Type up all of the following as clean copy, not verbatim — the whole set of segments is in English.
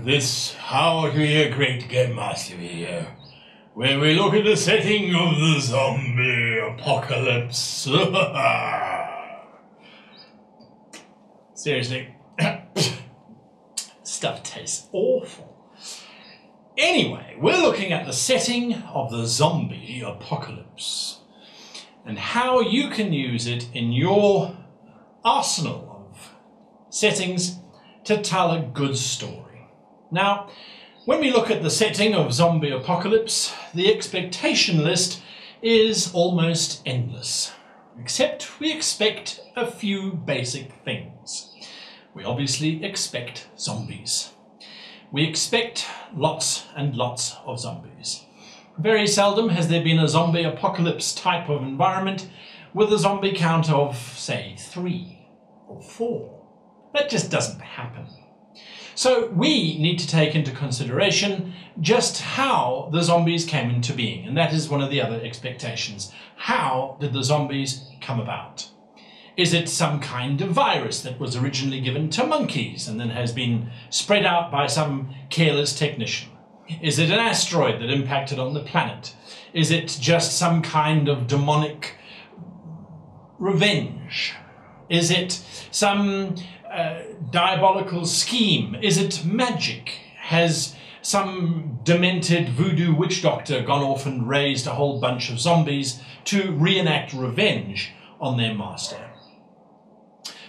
this How to Be a Great Game Master video, where we look at the setting of the zombie apocalypse. Seriously, stuff tastes awful. Anyway, we're looking at the setting of the zombie apocalypse and how you can use it in your arsenal of settings to tell a good story. Now, when we look at the setting of zombie apocalypse, the expectation list is almost endless, except we expect a few basic things. We obviously expect zombies. We expect lots and lots of zombies. Very seldom has there been a zombie apocalypse type of environment with a zombie count of, say, 3 or 4. That just doesn't happen. So we need to take into consideration just how the zombies came into being, and that is one of the other expectations. How did the zombies come about? Is it some kind of virus that was originally given to monkeys and then has been spread out by some careless technician? Is it an asteroid that impacted on the planet? Is it just some kind of demonic revenge? Is it some diabolical scheme? Is it magic? Has some demented voodoo witch doctor gone off and raised a whole bunch of zombies to reenact revenge on their master?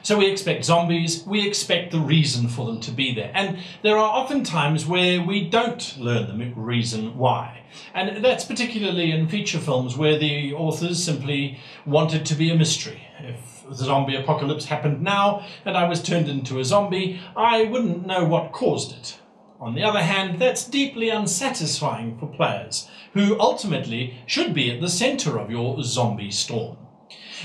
So we expect zombies, we expect the reason for them to be there. And there are often times where we don't learn the reason why. And that's particularly in feature films where the authors simply wanted to be a mystery. If the zombie apocalypse happened now and I was turned into a zombie, I wouldn't know what caused it. On the other hand, that's deeply unsatisfying for players, who ultimately should be at the center of your zombie storm.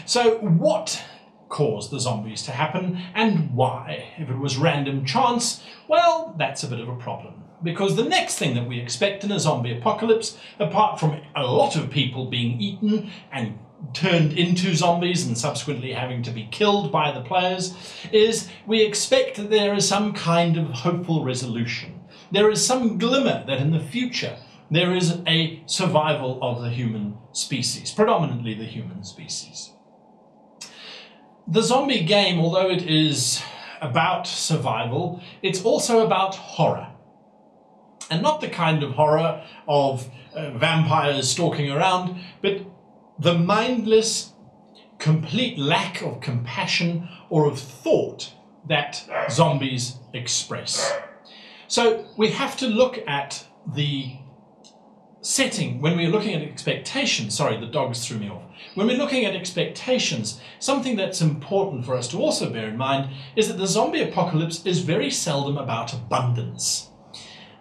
So what caused the zombies to happen and why? If it was random chance, well, that's a bit of a problem. Because the next thing that we expect in a zombie apocalypse, apart from a lot of people being eaten and turned into zombies and subsequently having to be killed by the players, is we expect that there is some kind of hopeful resolution. There is some glimmer that in the future there is a survival of the human species, predominantly the human species. The zombie game, although it is about survival, it's also about horror. And not the kind of horror of vampires stalking around, but the mindless, complete lack of compassion or of thought that zombies express. So we have to look at the setting when we're looking at expectations. Sorry, the dogs threw me off. When we're looking at expectations, something that's important for us to also bear in mind is that the zombie apocalypse is very seldom about abundance.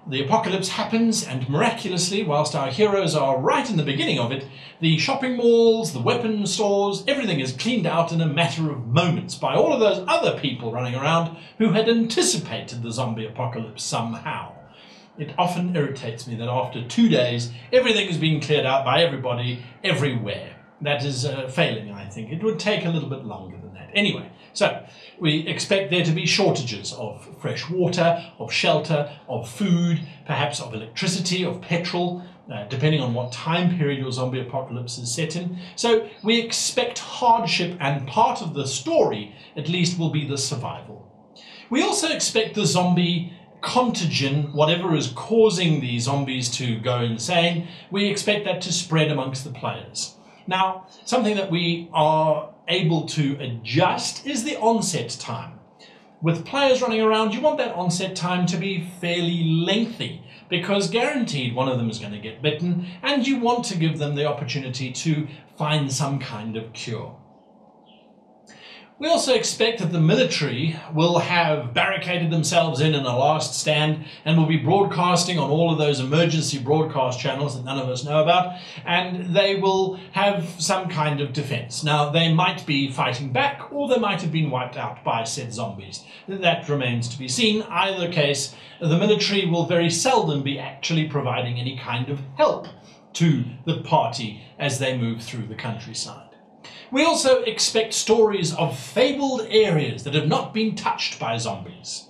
The apocalypse happens and miraculously, whilst our heroes are right in the beginning of it, the shopping malls, the weapon stores, everything is cleaned out in a matter of moments by all of those other people running around who had anticipated the zombie apocalypse somehow. It often irritates me that after 2 days, everything is being cleared out by everybody, everywhere. That is failing, I think. It would take a little bit longer than that. Anyway, so we expect there to be shortages of fresh water, of shelter, of food, perhaps of electricity, of petrol, depending on what time period your zombie apocalypse is set in. So we expect hardship, and part of the story, at least, will be the survival. We also expect the zombie contagion, whatever is causing the zombies to go insane, we expect that to spread amongst the players. Now, something that we are able to adjust is the onset time. With players running around, you want that onset time to be fairly lengthy, because guaranteed one of them is going to get bitten, and you want to give them the opportunity to find some kind of cure. We also expect that the military will have barricaded themselves in a last stand and will be broadcasting on all of those emergency broadcast channels that none of us know about, and they will have some kind of defense. Now, they might be fighting back, or they might have been wiped out by said zombies. That remains to be seen. Either case, the military will very seldom be actually providing any kind of help to the party as they move through the countryside. We also expect stories of fabled areas that have not been touched by zombies.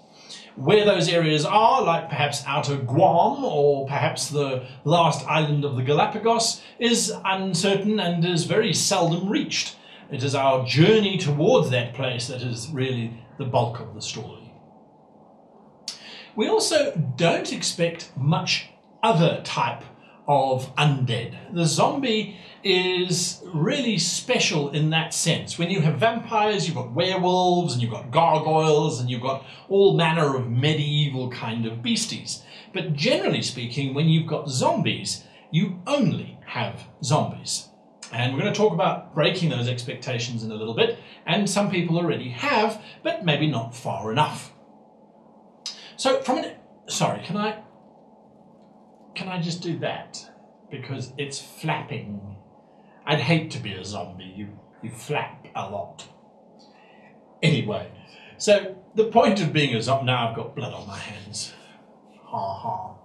Where those areas are, like perhaps outer Guam or perhaps the last island of the Galapagos, is uncertain and is very seldom reached. It is our journey towards that place that is really the bulk of the story. We also don't expect much other type of undead. The zombie is really special in that sense. When you have vampires, you've got werewolves and you've got gargoyles and you've got all manner of medieval kind of beasties. But generally speaking, when you've got zombies, you only have zombies. And we're going to talk about breaking those expectations in a little bit, and some people already have, but maybe not far enough. So sorry, can I just do that? Because it's flapping. I'd hate to be a zombie. You flap a lot. Anyway, so the point of being a zombie... Now I've got blood on my hands. Ha ha.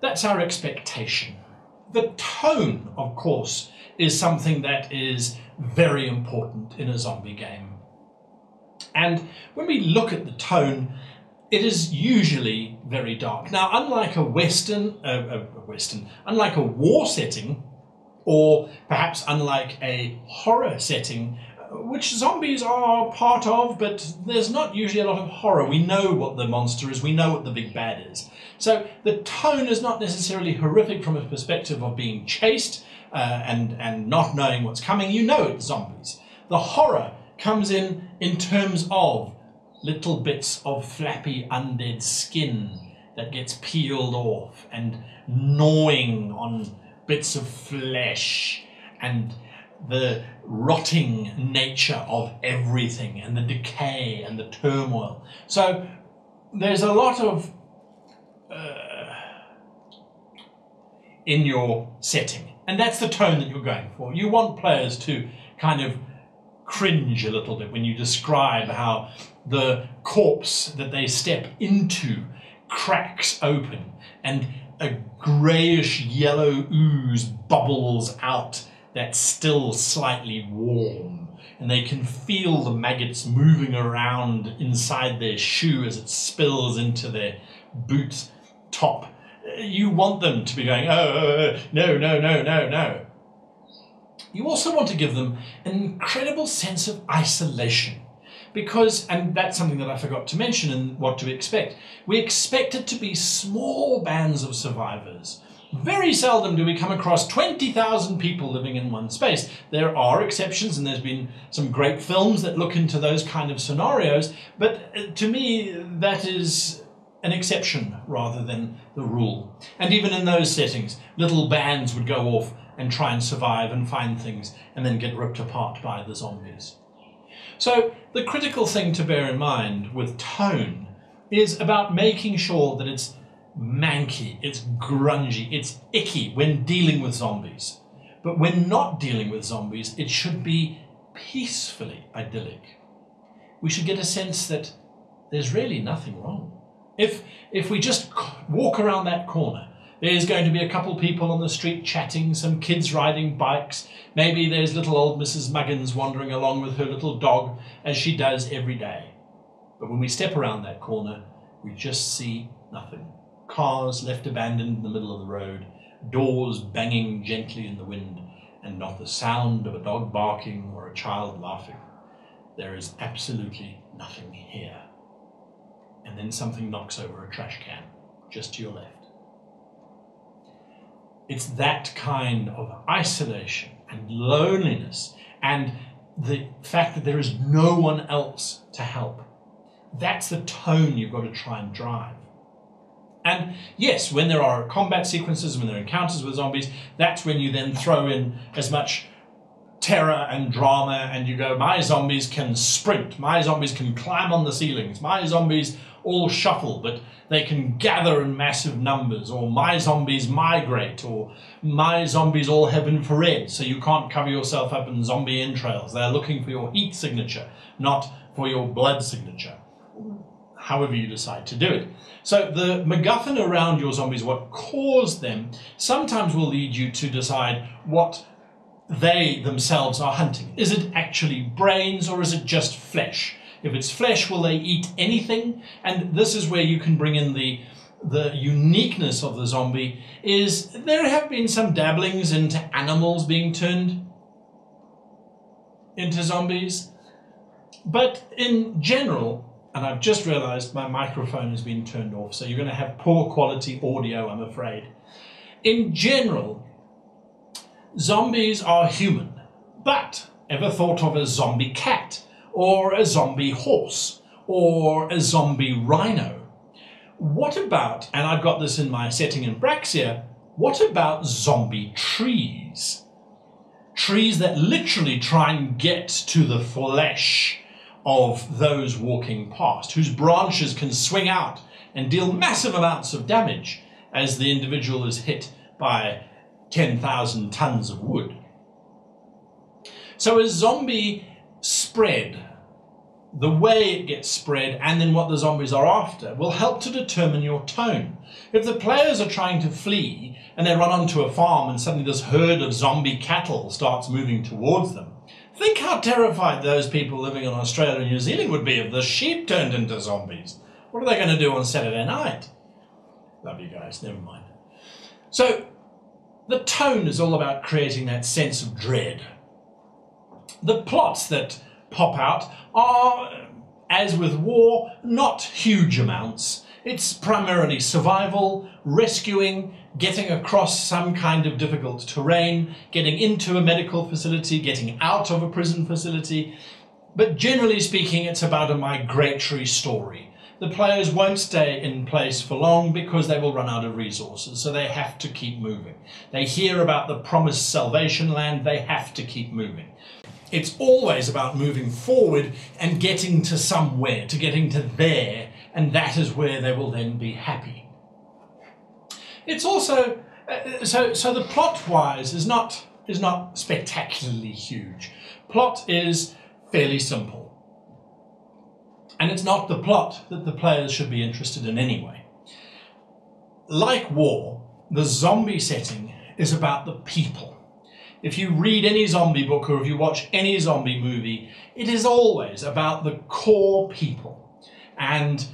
That's our expectation. The tone, of course, is something that is very important in a zombie game. And when we look at the tone, it is usually very dark. Now, unlike unlike a war setting, or perhaps unlike a horror setting, which zombies are part of, but there's not usually a lot of horror. We know what the monster is, we know what the big bad is. So the tone is not necessarily horrific from a perspective of being chased and not knowing what's coming. You know it's zombies. The horror comes in terms of little bits of flappy undead skin that gets peeled off and gnawing on bits of flesh and the rotting nature of everything and the decay and the turmoil. So there's a lot of in your setting, and that's the tone that you're going for. You want players to kind of cringe a little bit when you describe how the corpse that they step into cracks open and a greyish yellow ooze bubbles out that's still slightly warm, and they can feel the maggots moving around inside their shoe as it spills into their boot top. You want them to be going, oh, no, no, no, no, no. You also want to give them an incredible sense of isolation. Because, and that's something that I forgot to mention in what to expect, we expect it to be small bands of survivors. Very seldom do we come across 20,000 people living in one space. There are exceptions, and there's been some great films that look into those kind of scenarios, but to me that is an exception rather than the rule. And even in those settings, little bands would go off and try and survive and find things and then get ripped apart by the zombies. So the critical thing to bear in mind with tone is about making sure that it's manky, it's grungy, it's icky when dealing with zombies. But when not dealing with zombies, it should be peacefully idyllic. We should get a sense that there's really nothing wrong. If we just walk around that corner, there's going to be a couple people on the street chatting, some kids riding bikes, maybe there's little old Mrs. Muggins wandering along with her little dog, as she does every day. But when we step around that corner, we just see nothing. Cars left abandoned in the middle of the road, doors banging gently in the wind, and not the sound of a dog barking or a child laughing. There is absolutely nothing here. And then something knocks over a trash can, just to your left. It's that kind of isolation and loneliness and the fact that there is no one else to help. That's the tone you've got to try and drive. And yes, when there are combat sequences, when there are encounters with zombies, that's when you then throw in as much terror and drama, and you go, my zombies can sprint, my zombies can climb on the ceilings, my zombies all shuffle, but they can gather in massive numbers, or my zombies migrate, or my zombies all have infrared, so you can't cover yourself up in zombie entrails. They're looking for your heat signature, not for your blood signature, however you decide to do it. So the MacGuffin around your zombies, what caused them, sometimes will lead you to decide what they themselves are hunting. Is it actually brains, or is it just flesh? If it's flesh, will they eat anything? And this is where you can bring in the uniqueness of the zombie, is there have been some dabblings into animals being turned into zombies. But in general, and I've just realized my microphone has been turned off, so you're going to have poor quality audio, I'm afraid. In general, zombies are human. But ever thought of a zombie cat, or a zombie horse, or a zombie rhino? What about, and I've got this in my setting in Braxia, what about zombie trees? Trees that literally try and get to the flesh of those walking past, whose branches can swing out and deal massive amounts of damage as the individual is hit by 10,000 tons of wood. So a zombie spread, the way it gets spread and then what the zombies are after, will help to determine your tone. If the players are trying to flee and they run onto a farm and suddenly this herd of zombie cattle starts moving towards them, think how terrified those people living in Australia and New Zealand would be if the sheep turned into zombies. What are they going to do on Saturday night? Love you guys, never mind. So the tone is all about creating that sense of dread. The plots that pop out are, as with war, not huge amounts. It's primarily survival, rescuing, getting across some kind of difficult terrain, getting into a medical facility, getting out of a prison facility. But generally speaking, it's about a migratory story. The players won't stay in place for long because they will run out of resources, so they have to keep moving. They hear about the promised salvation land, they have to keep moving. It's always about moving forward and getting to somewhere, to getting to there, and that is where they will then be happy. It's also, so the plot-wise is not spectacularly huge. Plot is fairly simple. And it's not the plot that the players should be interested in anyway. Like war, the zombie setting is about the people. If you read any zombie book or if you watch any zombie movie, it is always about the core people. And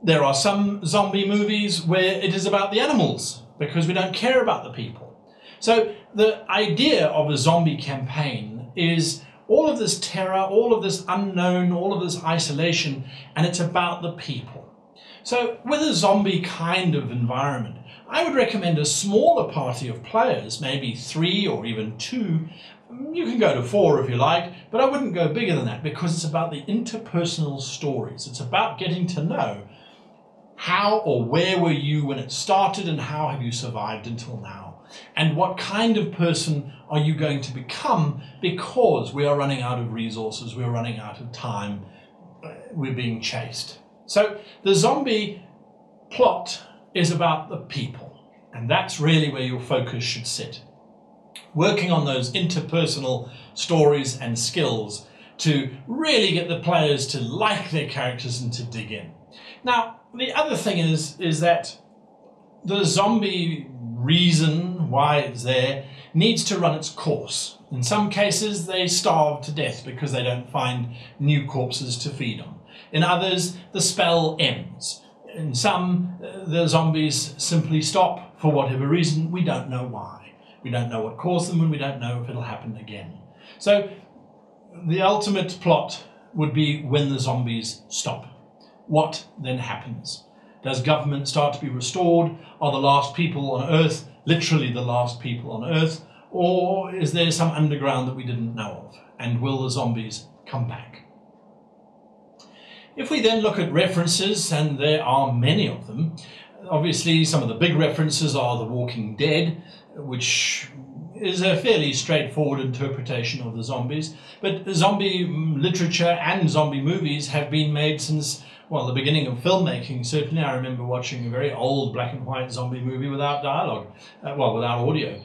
there are some zombie movies where it is about the animals because we don't care about the people. So the idea of a zombie campaign is all of this terror, all of this unknown, all of this isolation, and it's about the people. So with a zombie kind of environment, I would recommend a smaller party of players, maybe 3 or even 2. You can go to 4 if you like, but I wouldn't go bigger than that because it's about the interpersonal stories. It's about getting to know how or where were you when it started and how have you survived until now. And what kind of person are you going to become because we are running out of resources, we're running out of time, we're being chased. So the zombie plot is about the people, and that's really where your focus should sit. Working on those interpersonal stories and skills to really get the players to like their characters and to dig in. Now, the other thing is that the zombie reason why it's there needs to run its course. In some cases, they starve to death because they don't find new corpses to feed on. In others, the spell ends. In some, the zombies simply stop for whatever reason. We don't know why. We don't know what caused them, and we don't know if it'll happen again. So the ultimate plot would be when the zombies stop. What then happens? Does government start to be restored? Are the last people on Earth literally the last people on Earth? Or is there some underground that we didn't know of? And will the zombies come back? If we then look at references, and there are many of them, obviously some of the big references are The Walking Dead, which is a fairly straightforward interpretation of the zombies. But zombie literature and zombie movies have been made since, well, the beginning of filmmaking. Certainly I remember watching a very old black and white zombie movie without dialogue, well, without audio,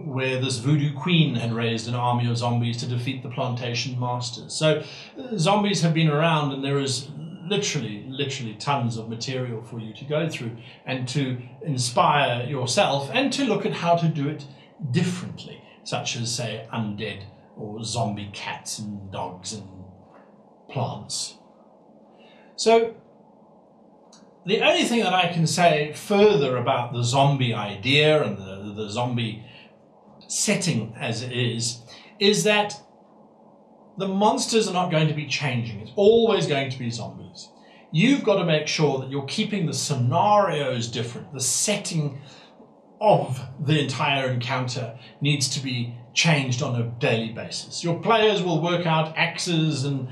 where this voodoo queen had raised an army of zombies to defeat the plantation masters. So zombies have been around, and there is literally tons of material for you to go through and to inspire yourself and to look at how to do it differently, such as, say, undead or zombie cats and dogs and plants. So the only thing that I can say further about the zombie idea and the zombie setting as it is that the monsters are not going to be changing. It's always going to be zombies. You've got to make sure that you're keeping the scenarios different. The setting of the entire encounter needs to be changed on a daily basis. Your players will work out axes and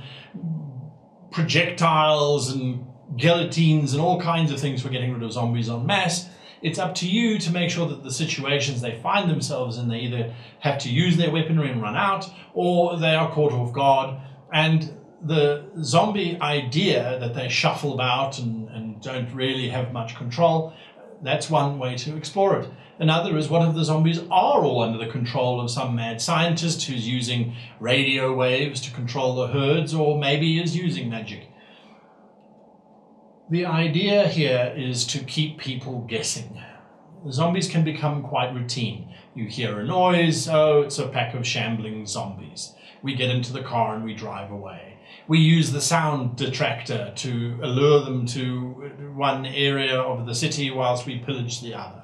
projectiles and guillotines and all kinds of things for getting rid of zombies en masse. It's up to you to make sure that the situations they find themselves in, they either have to use their weaponry and run out, or they are caught off guard. And the zombie idea that they shuffle about and don't really have much control, that's one way to explore it. Another is, what if the zombies are all under the control of some mad scientist who's using radio waves to control the herds, or maybe is using magic? The idea here is to keep people guessing. The zombies can become quite routine. You hear a noise, oh, it's a pack of shambling zombies. We get into the car and we drive away. We use the sound detractor to allure them to one area of the city whilst we pillage the other.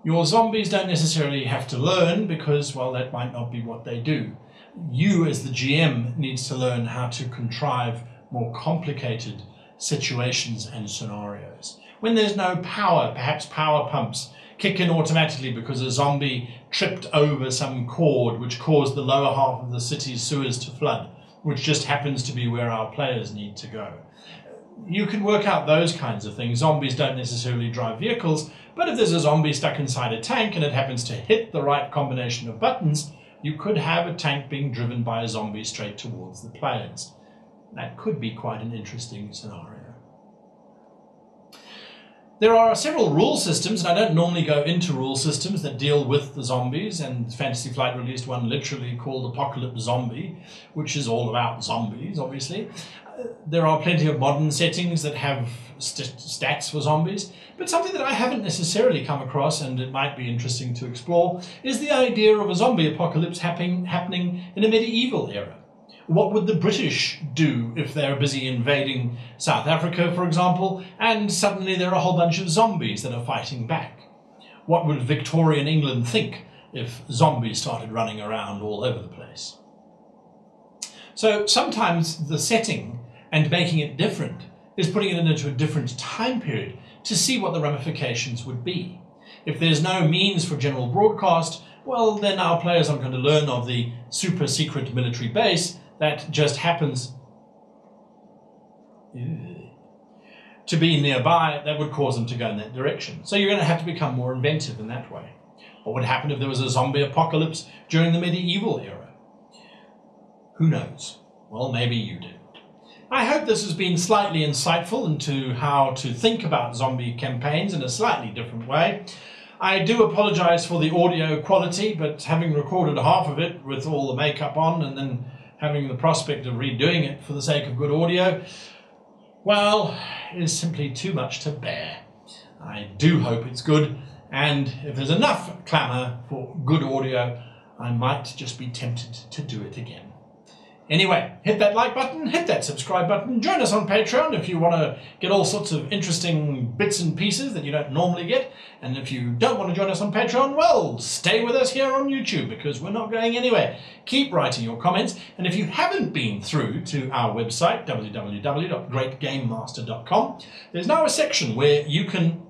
Your zombies don't necessarily have to learn because, well, that might not be what they do. You as the GM needs to learn how to contrive more complicated situations and scenarios. When there's no power, perhaps power pumps kick in automatically because a zombie tripped over some cord which caused the lower half of the city's sewers to flood, which just happens to be where our players need to go. You can work out those kinds of things. Zombies don't necessarily drive vehicles, but if there's a zombie stuck inside a tank and it happens to hit the right combination of buttons, you could have a tank being driven by a zombie straight towards the players. That could be quite an interesting scenario. There are several rule systems, and I don't normally go into rule systems that deal with the zombies, and Fantasy Flight released one literally called Apocalypse Zombie, which is all about zombies, obviously. There are plenty of modern settings that have stats for zombies, but something that I haven't necessarily come across, and it might be interesting to explore, is the idea of a zombie apocalypse happening in a medieval era. What would the British do if they're busy invading South Africa, for example, and suddenly there are a whole bunch of zombies that are fighting back? What would Victorian England think if zombies started running around all over the place? So sometimes the setting and making it different is putting it into a different time period to see what the ramifications would be. If there's no means for general broadcast, well, then our players aren't going to learn of the super secret military base that just happens to be nearby. That would cause them to go in that direction. So you're going to have to become more inventive in that way. What would happen if there was a zombie apocalypse during the medieval era? Who knows? Well, maybe you do. I hope this has been slightly insightful into how to think about zombie campaigns in a slightly different way. I do apologize for the audio quality, but having recorded half of it with all the makeup on and then having the prospect of redoing it for the sake of good audio, well, it is simply too much to bear. I do hope it's good, and if there's enough clamour for good audio, I might just be tempted to do it again. Anyway, hit that like button, hit that subscribe button, join us on Patreon if you want to get all sorts of interesting bits and pieces that you don't normally get. And if you don't want to join us on Patreon, well, stay with us here on YouTube because we're not going anywhere. Keep writing your comments, and if you haven't been through to our website, www.greatgamemaster.com, there's now a section where you can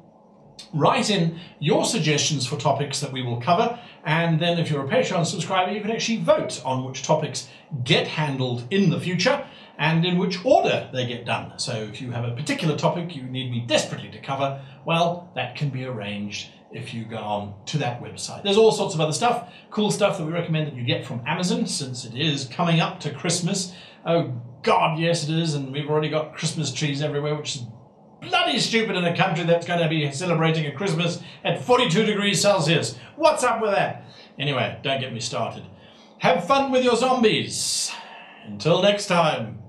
write in your suggestions for topics that we will cover, and then if you're a Patreon subscriber, you can actually vote on which topics get handled in the future and in which order they get done. So if you have a particular topic you need me desperately to cover, well, that can be arranged if you go on to that website. There's all sorts of other stuff, cool stuff that we recommend that you get from Amazon, since it is coming up to Christmas. Oh God, yes it is, and we've already got Christmas trees everywhere, which is bloody stupid in a country that's going to be celebrating a Christmas at 42 degrees Celsius. What's up with that? Anyway, don't get me started. Have fun with your zombies. Until next time,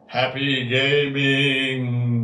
happy gaming.